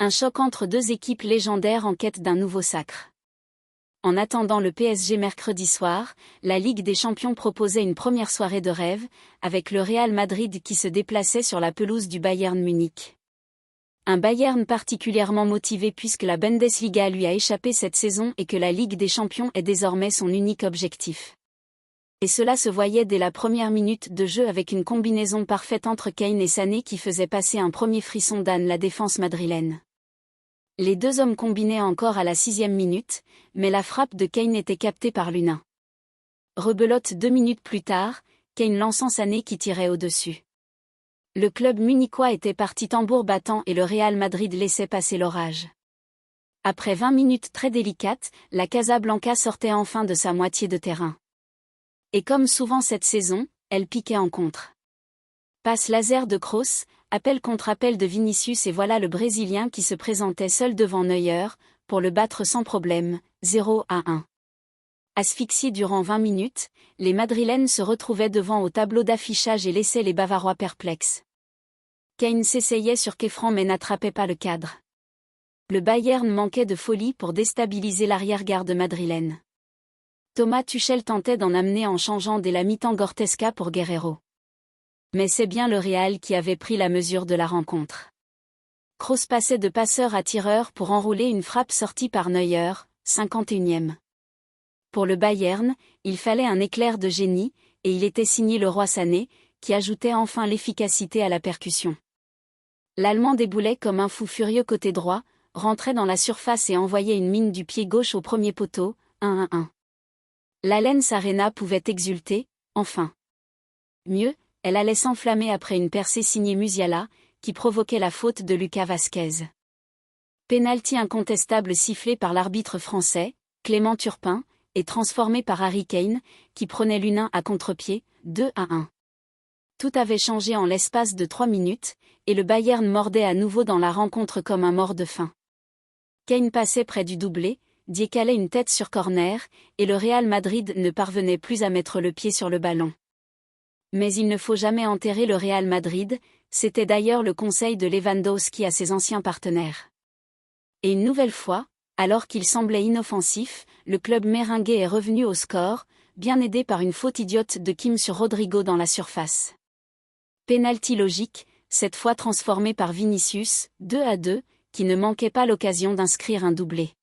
Un choc entre deux équipes légendaires en quête d'un nouveau sacre. En attendant le PSG mercredi soir, la Ligue des Champions proposait une première soirée de rêve, avec le Real Madrid qui se déplaçait sur la pelouse du Bayern Munich. Un Bayern particulièrement motivé puisque la Bundesliga lui a échappé cette saison et que la Ligue des Champions est désormais son unique objectif. Et cela se voyait dès la première minute de jeu avec une combinaison parfaite entre Kane et Sané qui faisait passer un premier frisson d'âne la défense madrilène. Les deux hommes combinaient encore à la 6e minute, mais la frappe de Kane était captée par l'U1. Rebelote 2 minutes plus tard, Kane lançant Sané qui tirait au-dessus. Le club munichois était parti tambour battant et le Real Madrid laissait passer l'orage. Après 20 minutes très délicates, la Casablanca sortait enfin de sa moitié de terrain. Et comme souvent cette saison, elle piquait en contre. Passe laser de Kroos, appel contre appel de Vinicius et voilà le Brésilien qui se présentait seul devant Neuer, pour le battre sans problème, 0-1. Asphyxiés durant 20 minutes, les Madrilènes se retrouvaient devant au tableau d'affichage et laissaient les Bavarois perplexes. Kane s'essayait sur Kéfran mais n'attrapait pas le cadre. Le Bayern manquait de folie pour déstabiliser l'arrière-garde madrilène. Thomas Tuchel tentait d'en amener en changeant dès la mi-temps Goretzka pour Guerreiro. Mais c'est bien le Real qui avait pris la mesure de la rencontre. Kroos passait de passeur à tireur pour enrouler une frappe sortie par Neuer, 51e. Pour le Bayern, il fallait un éclair de génie, et il était signé Leroy Sané, qui ajoutait enfin l'efficacité à la percussion. L'Allemand déboulait comme un fou furieux côté droit, rentrait dans la surface et envoyait une mine du pied gauche au premier poteau, 1-1. L'Allianz Arena pouvait exulter, enfin. Mieux, elle allait s'enflammer après une percée signée Musiala, qui provoquait la faute de Lucas Vazquez. Pénalty incontestable sifflé par l'arbitre français, Clément Turpin, et transformé par Harry Kane, qui prenait l'U1 à contre-pied, 2-1. Tout avait changé en l'espace de 3 minutes, et le Bayern mordait à nouveau dans la rencontre comme un mort de faim. Kane passait près du doublé, décalait une tête sur corner, et le Real Madrid ne parvenait plus à mettre le pied sur le ballon. Mais il ne faut jamais enterrer le Real Madrid, c'était d'ailleurs le conseil de Lewandowski à ses anciens partenaires. Et une nouvelle fois, alors qu'il semblait inoffensif, le club merengue est revenu au score, bien aidé par une faute idiote de Kim sur Rodrigo dans la surface. Pénalty logique, cette fois transformé par Vinicius, 2-2, qui ne manquait pas l'occasion d'inscrire un doublé.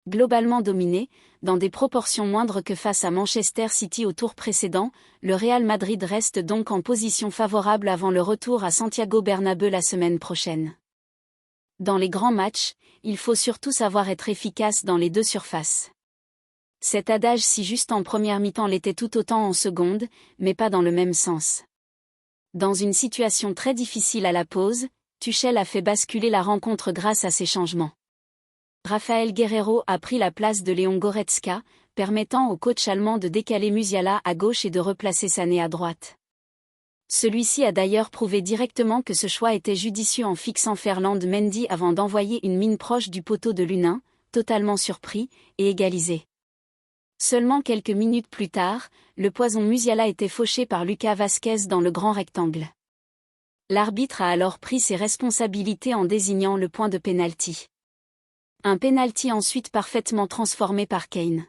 Globalement dominé, dans des proportions moindres que face à Manchester City au tour précédent, le Real Madrid reste donc en position favorable avant le retour à Santiago Bernabéu la semaine prochaine. Dans les grands matchs, il faut surtout savoir être efficace dans les deux surfaces. Cet adage si juste en première mi-temps l'était tout autant en seconde, mais pas dans le même sens. Dans une situation très difficile à la pause, Tuchel a fait basculer la rencontre grâce à ses changements. Rafael Guerreiro a pris la place de Léon Goretzka, permettant au coach allemand de décaler Musiala à gauche et de replacer Sané à droite. Celui-ci a d'ailleurs prouvé directement que ce choix était judicieux en fixant Ferland Mendy avant d'envoyer une mine proche du poteau de l'U1, totalement surpris, et égalisé. Seulement quelques minutes plus tard, le poison Musiala était fauché par Lucas Vazquez dans le grand rectangle. L'arbitre a alors pris ses responsabilités en désignant le point de pénalty. Un pénalty ensuite parfaitement transformé par Kane.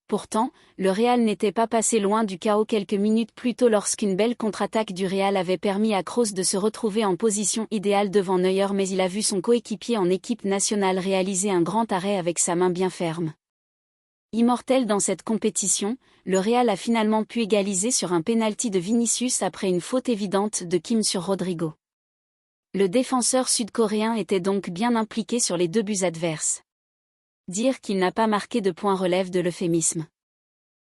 Pourtant, le Real n'était pas passé loin du chaos quelques minutes plus tôt lorsqu'une belle contre-attaque du Real avait permis à Kroos de se retrouver en position idéale devant Neuer mais il a vu son coéquipier en équipe nationale réaliser un grand arrêt avec sa main bien ferme. Immortel dans cette compétition, le Real a finalement pu égaliser sur un pénalty de Vinicius après une faute évidente de Kim sur Rodrigo. Le défenseur sud-coréen était donc bien impliqué sur les deux buts adverses. Dire qu'il n'a pas marqué de point relève de l'euphémisme.